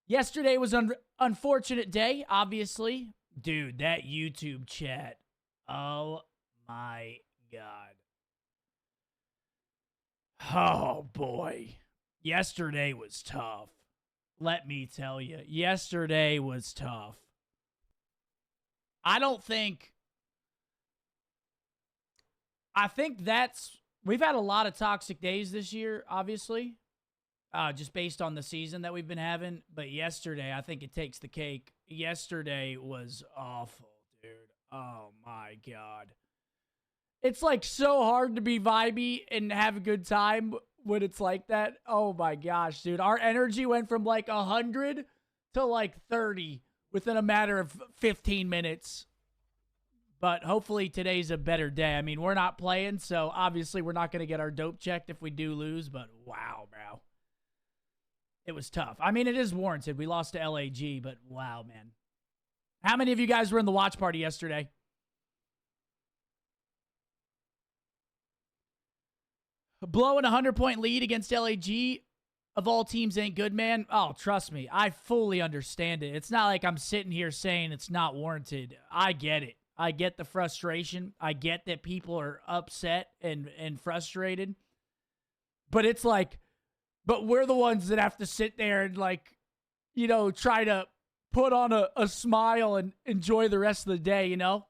Yesterday was an unfortunate day, obviously. Dude, that YouTube chat. Oh, my God. Oh, boy. Yesterday was tough. Let me tell you. Yesterday was tough. I think we've had a lot of toxic days this year, obviously, just based on the season that we've been having. But yesterday, I think it takes the cake. Yesterday was awful, dude. Oh, my God. It's like so hard to be vibey and have a good time when it's like that. Oh, my gosh, dude. Our energy went from like 100 to like 30 within a matter of 15 minutes. But hopefully today's a better day. I mean, we're not playing, so obviously we're not going to get our dope checked if we do lose. But wow, bro. It was tough. I mean, it is warranted. We lost to LAG, but wow, man. How many of you guys were in the watch party yesterday? Blowing a 100-point lead against LAG of all teams ain't good, man. Oh, trust me. I fully understand it. It's not like I'm sitting here saying it's not warranted. I get it. I get the frustration. I get that people are upset and frustrated. But it's like, but we're the ones that have to sit there and like, you know, try to put on a smile and enjoy the rest of the day, you know?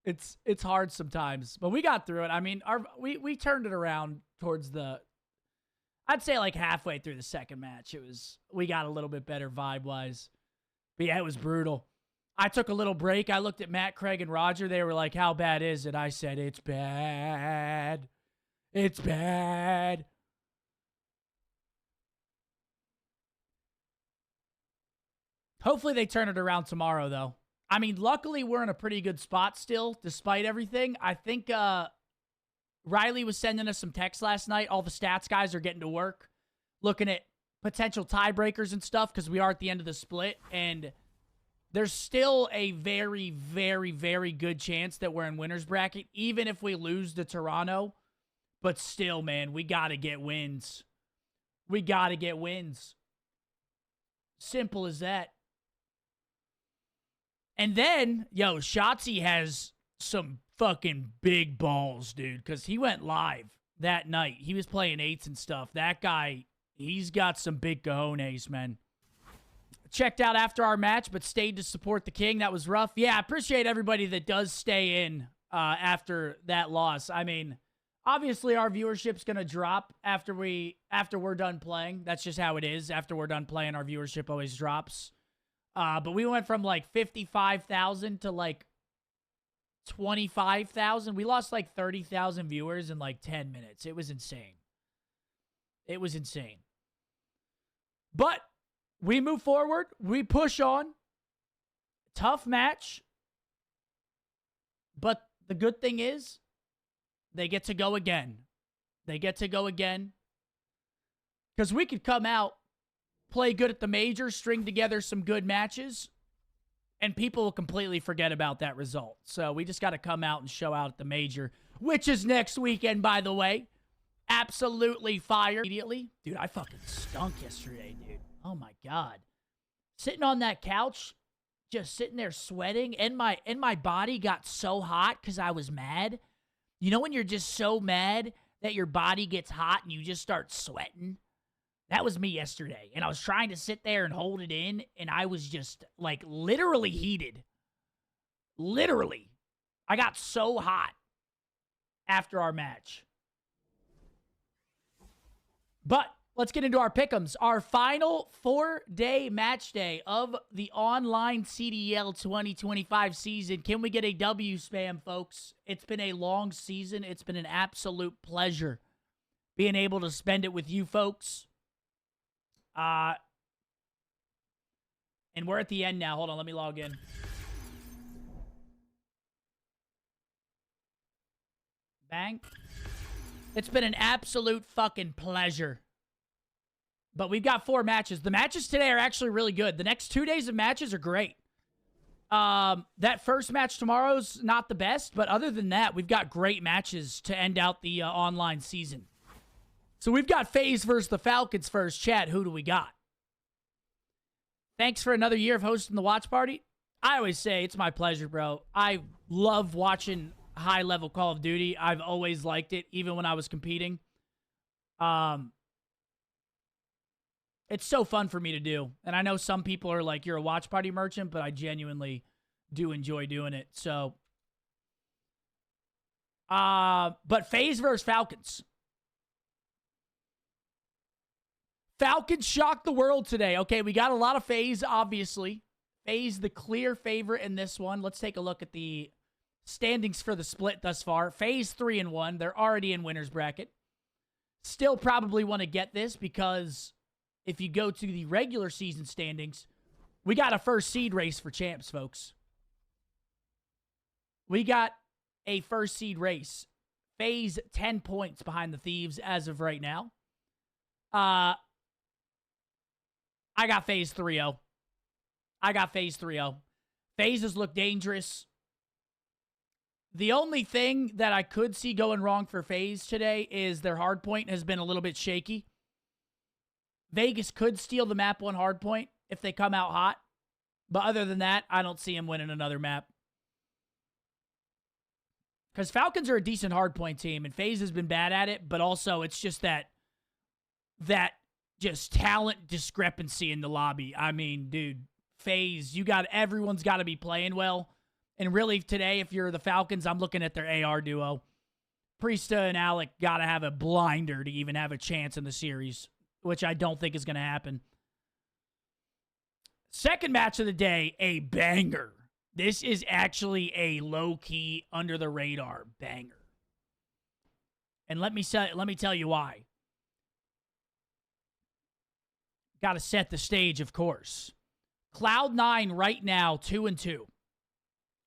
It's hard sometimes. But we got through it. I mean, we turned it around towards I'd say like halfway through the second match. We got a little bit better vibe-wise. But yeah, it was brutal. I took a little break. I looked at Matt, Craig, and Roger. They were like, how bad is it? I said, it's bad. It's bad. Hopefully they turn it around tomorrow, though. I mean, luckily we're in a pretty good spot still, despite everything. I think Riley was sending us some text last night. All the stats guys are getting to work, looking at potential tiebreakers and stuff, because we are at the end of the split, and there's still a very, very, very good chance that we're in winner's bracket, even if we lose to Toronto. But still, man, we got to get wins. We got to get wins. Simple as that. And then, yo, Shotzi has some fucking big balls, dude, because he went live that night. He was playing eights and stuff. That guy, he's got some big cojones, man. Checked out after our match, but stayed to support the king. That was rough. Yeah, I appreciate everybody that does stay in after that loss. I mean, obviously our viewership's going to drop after we're done playing. That's just how it is. After we're done playing, our viewership always drops. But we went from like 55,000 to like 25,000. We lost like 30,000 viewers in like 10 minutes. It was insane. It was insane. But we move forward. We push on. Tough match. But the good thing is they get to go again. They get to go again. Because we could come out, play good at the major, string together some good matches, and people will completely forget about that result. So we just got to come out and show out at the major, which is next weekend, by the way. Absolutely fire. Immediately. Dude, I fucking stunk yesterday, dude. Oh, my God. Sitting on that couch, just sitting there sweating, and my body got so hot because I was mad. You know when you're just so mad that your body gets hot and you just start sweating? That was me yesterday, and I was trying to sit there and hold it in, and I was just, like, literally heated. Literally. I got so hot after our match. But let's get into our pick'ems. Our final 4-day match day of the online CDL 2025 season. Can we get a W, Spam, folks? It's been a long season. It's been an absolute pleasure being able to spend it with you folks. And we're at the end now. Hold on, let me log in. Bang. It's been an absolute fucking pleasure. But we've got 4 matches. The matches today are actually really good. The next 2 days of matches are great. That first match tomorrow's not the best, but other than that, we've got great matches to end out the online season. So we've got FaZe versus the Falcons first. Chat, who do we got? Thanks for another year of hosting the watch party. I always say it's my pleasure, bro. I love watching high-level Call of Duty. I've always liked it, even when I was competing. It's so fun for me to do. And I know some people are like, you're a watch party merchant, but I genuinely do enjoy doing it. So, but FaZe versus Falcons. Falcons shocked the world today. Okay, we got a lot of FaZe, obviously. FaZe, the clear favorite in this one. Let's take a look at the standings for the split thus far. FaZe 3-1. They're already in winner's bracket. Still probably want to get this because if you go to the regular season standings, we got a first seed race for champs, folks. We got a first seed race. FaZe 10 points behind the Thieves as of right now. I got FaZe 3-0. I got FaZe 3-0. FaZe has looked dangerous. The only thing that I could see going wrong for FaZe today is their hardpoint has been a little bit shaky. Vegas could steal the map one hardpoint if they come out hot. But other than that, I don't see him winning another map. Because Falcons are a decent hardpoint team, and FaZe has been bad at it, but also it's just that just talent discrepancy in the lobby. I mean, dude, FaZe, everyone's got to be playing well. And really today, if you're the Falcons, I'm looking at their AR duo. Priesta and Alec got to have a blinder to even have a chance in the series, which I don't think is going to happen. Second match of the day, a banger. This is actually a low-key, under-the-radar banger. And let me tell you why. Got to set the stage, of course. Cloud9 right now, 2-2.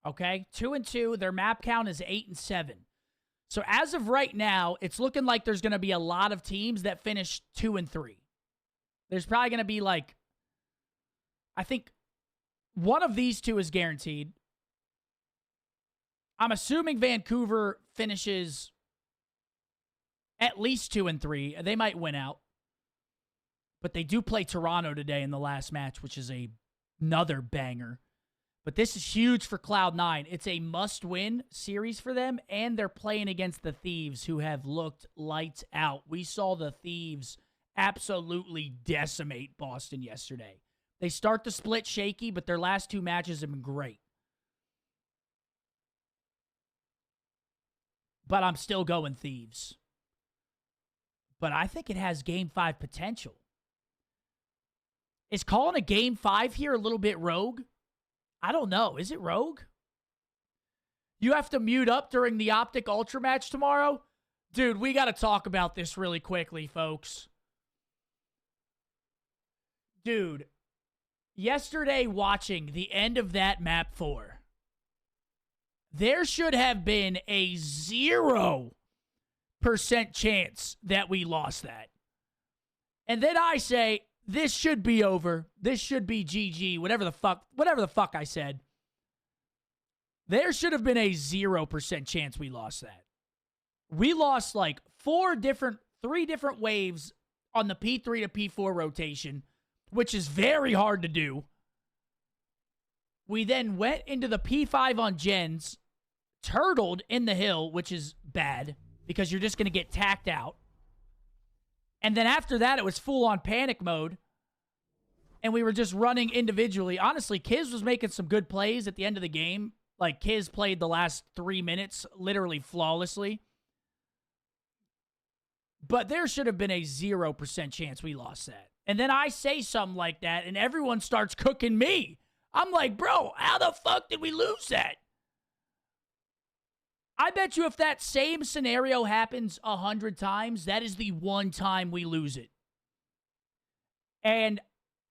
Okay? 2-2. Their map count is 8-7. So as of right now, it's looking like there's going to be a lot of teams that finish 2-3. There's probably going to be like, I think one of these two is guaranteed. I'm assuming Vancouver finishes at least 2-3. They might win out. But they do play Toronto today in the last match, which is another banger. But this is huge for Cloud9. It's a must-win series for them, and they're playing against the Thieves, who have looked lights out. We saw the Thieves absolutely decimate Boston yesterday. They start the split shaky, but their last two matches have been great. But I'm still going Thieves. But I think it has Game 5 potential. Is calling a Game 5 here a little bit rogue? I don't know. Is it rogue? You have to mute up during the OpTic Ultra match tomorrow? Dude, we got to talk about this really quickly, folks. Dude, yesterday watching the end of that map 4, there should have been a 0% chance that we lost that. And then I say, this should be over. This should be GG. Whatever the fuck I said. There should have been a 0% chance we lost that. We lost like 3 different waves on the P3 to P4 rotation, which is very hard to do. We then went into the P5 on gens, turtled in the hill, which is bad because you're just going to get tacked out. And then after that, it was full-on panic mode. And we were just running individually. Honestly, Kiz was making some good plays at the end of the game. Like, Kiz played the last 3 minutes literally flawlessly. But there should have been a 0% chance we lost that. And then I say something like that, and everyone starts cooking me. I'm like, bro, how the fuck did we lose that? I bet you if that same scenario happens 100 times, that is the one time we lose it. And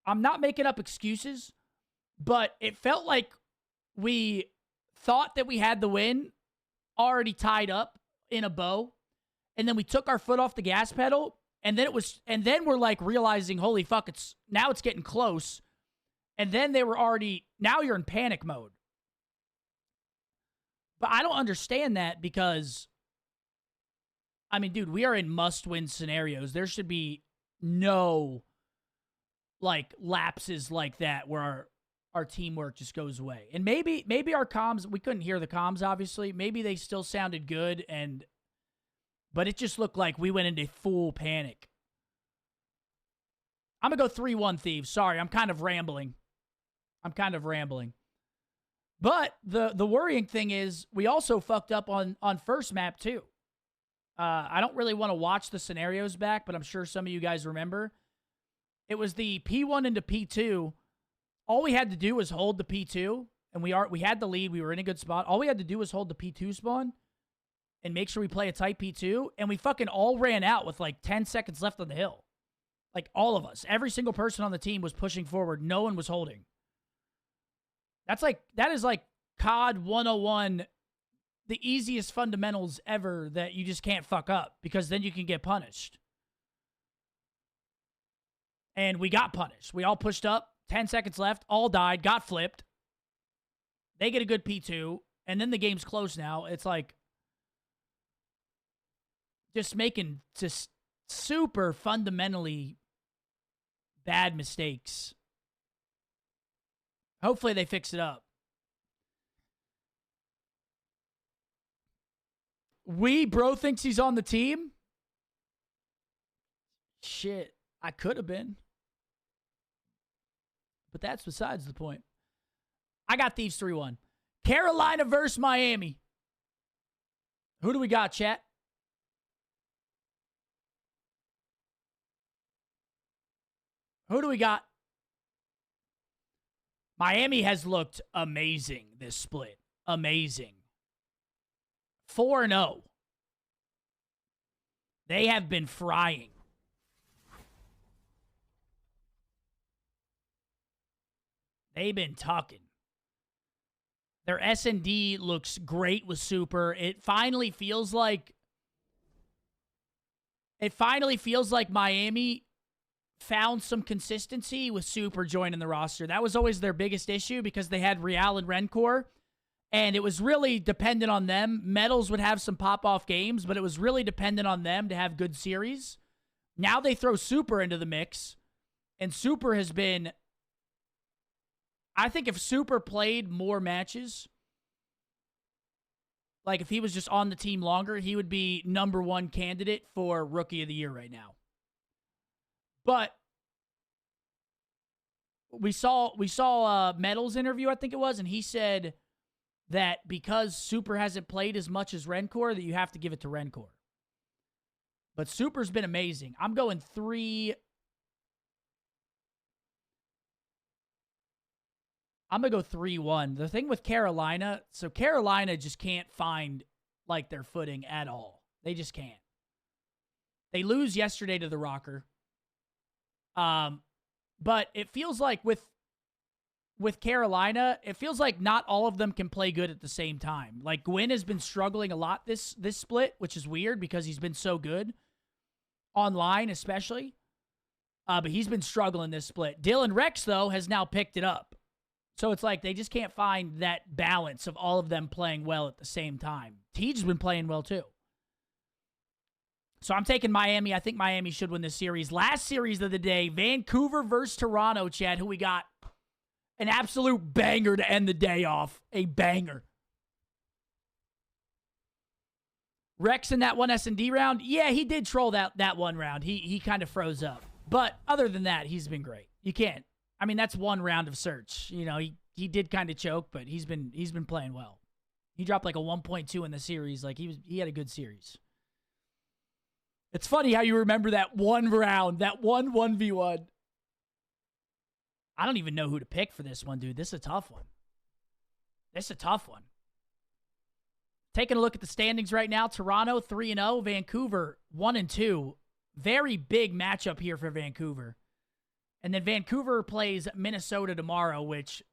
I'm not making up excuses, but it felt like we thought that we had the win already tied up in a bow, and then we took our foot off the gas pedal, and then we're like realizing, holy fuck, now it's getting close. And then now you're in panic mode. But I don't understand that because, I mean, dude, we are in must-win scenarios. There should be no, like lapses like that where our teamwork just goes away. And maybe our comms, we couldn't hear the comms, obviously. Maybe they still sounded good, but it just looked like we went into full panic. I'm going to go 3-1 Thieves. Sorry, I'm kind of rambling. But the worrying thing is we also fucked up on first map too. I don't really want to watch the scenarios back, but I'm sure some of you guys remember. It was the P1 into P2. All we had to do was hold the P2, and we had the lead. We were in a good spot. All we had to do was hold the P2 spawn and make sure we play a tight P2, and we fucking all ran out with like 10 seconds left on the hill. Like all of us. Every single person on the team was pushing forward. No one was holding. That is like COD 101, the easiest fundamentals ever that you just can't fuck up because then you can get punished. And we got punished. We all pushed up, 10 seconds left, all died, got flipped. They get a good P2, and then the game's close now. It's like just making just super fundamentally bad mistakes. Hopefully they fix it up. Bro thinks he's on the team? Shit, I could have been. But that's besides the point. I got Thieves 3-1. Carolina versus Miami. Who do we got, chat? Who do we got? Miami has looked amazing this split. Amazing. 4-0. They have been frying. They've been tucking. Their S&D looks great with Super. It finally feels like Miami found some consistency with Super joining the roster. That was always their biggest issue because they had Real and Rencor, and it was really dependent on them. Metals would have some pop-off games, but it was really dependent on them to have good series. Now they throw Super into the mix, and Super has been... I think if Super played more matches, like if he was just on the team longer, he would be #1 candidate for Rookie of the Year right now. But we saw Metal's interview, I think it was, and he said that because Super hasn't played as much as Rencor, that you have to give it to Rencor. But Super's been amazing. I'm going 3. I'm going to go 3-1. The thing with Carolina, so Carolina just can't find, like, their footing at all. They just can't. They lose yesterday to the Rocker. But it feels like with Carolina, it feels like not all of them can play good at the same time. Like, Gwyn has been struggling a lot this split, which is weird because he's been so good. Online, especially. But he's been struggling this split. Dylan Rex, though, has now picked it up. So it's like they just can't find that balance of all of them playing well at the same time. Teej's been playing well too. So I'm taking Miami. I think Miami should win this series. Last series of the day, Vancouver versus Toronto, Chad. Who we got? An absolute banger to end the day off. A banger. Rex in that one S&D round. Yeah, he did troll that one round. He kind of froze up. But other than that, he's been great. You can't. I mean, that's one round of search. You know, he did kind of choke, but he's been playing well. He dropped like a 1.2 in the series. Like he had a good series. It's funny how you remember that one round, that 1v1. I don't even know who to pick for this one, dude. This is a tough one. Taking a look at the standings right now. Toronto 3-0, Vancouver 1-2. Very big matchup here for Vancouver. And then Vancouver plays Minnesota tomorrow, which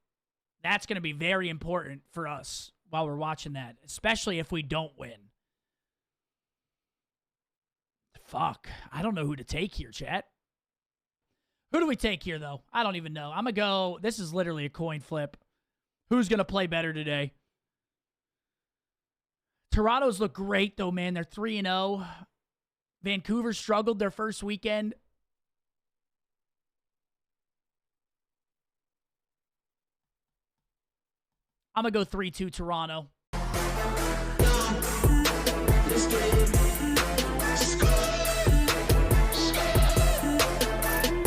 that's going to be very important for us while we're watching that, especially if we don't win. Fuck. I don't know who to take here, chat. Who do we take here, though? I don't even know. I'm going to go. This is literally a coin flip. Who's going to play better today? Toronto's look great, though, man. They're 3-0. Vancouver struggled their first weekend. I'm going to go 3-2 Toronto.